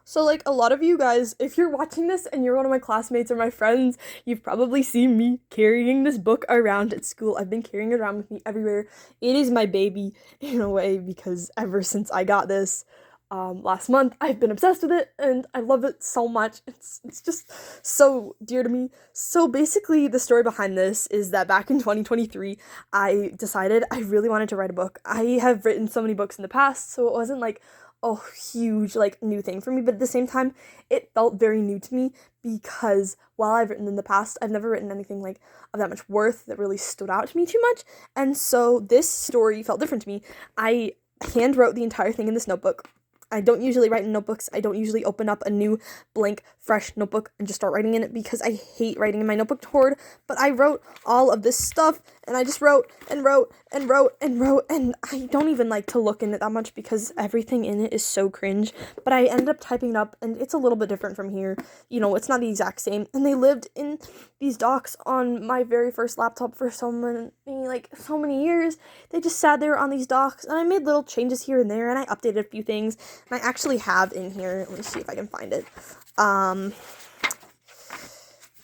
So, like, a lot of you guys, if you're watching this and you're one of my classmates or my friends, you've probably seen me carrying this book around at school. I've been carrying it around with me everywhere. It is my baby in a way because ever since I got this last month, I've been obsessed with it and I love it so much. It's just so dear to me. So basically, the story behind this is that back in 2023, I decided I really wanted to write a book. I have written so many books in the past, so it wasn't like a huge like new thing for me, but at the same time it felt very new to me because while I've written in the past, I've never written anything like of that much worth that really stood out to me too much. And so this story felt different to me. I hand wrote the entire thing in this notebook. I don't usually write in notebooks. I don't usually open up a new blank fresh notebook and just start writing in it because I hate writing in my notebook hoard. But I wrote all of this stuff and I just wrote and wrote and wrote and wrote, and I don't even like to look in it that much because everything in it is so cringe. But I ended up typing it up and it's a little bit different from here. You know, it's not the exact same. And they lived in these docs on my very first laptop for so many years. They just sat there on these docs and I made little changes here and there and I updated a few things. And I actually have in here, let me see if I can find it.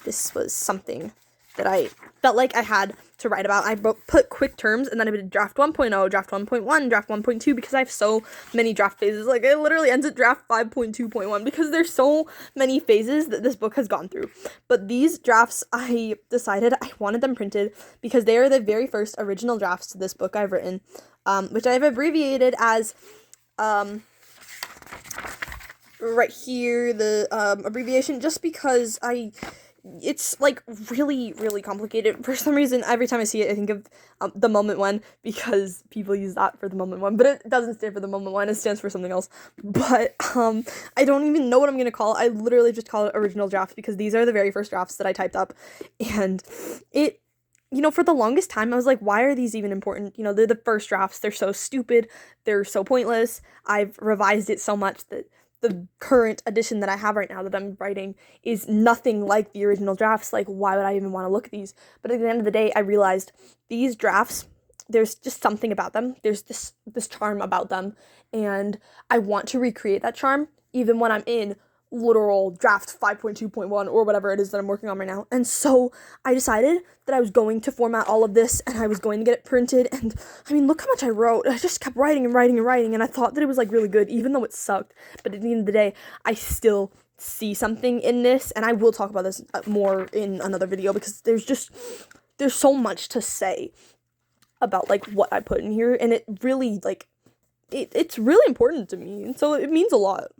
This was something that I felt like I had to write about. Put quick terms, and then I did draft 1.0, draft 1.1, draft 1.2, because I have so many draft phases. Like, it literally ends at draft 5.2.1 because there's so many phases that this book has gone through. But these drafts, I decided I wanted them printed because they are the very first original drafts to this book I've written, which I've abbreviated as, right here, the abbreviation, just because it's like really, really complicated. For some reason, every time I see it, I think of the moment one because people use that for the moment one, but it doesn't stand for the moment one. It stands for something else. But I don't even know what I'm gonna call it. I literally just call it original drafts because these are the very first drafts that I typed up, and it. You know, for the longest time, I was like, why are these even important? You know, they're the first drafts. They're so stupid. They're so pointless. I've revised it so much that the current edition that I have right now that I'm writing is nothing like the original drafts. Like, why would I even want to look at these? But at the end of the day, I realized these drafts, there's just something about them. There's this charm about them, and I want to recreate that charm even when I'm in literal draft 5.2.1 or whatever it is that I'm working on right now. And so I decided that I was going to format all of this and I was going to get it printed. And I mean, look how much I wrote. I just kept writing and writing and writing, and I thought that it was like really good even though it sucked. But at the end of the day, I still see something in this, and I will talk about this more in another video because there's so much to say about like what I put in here, and it really like it's really important to me, and so it means a lot.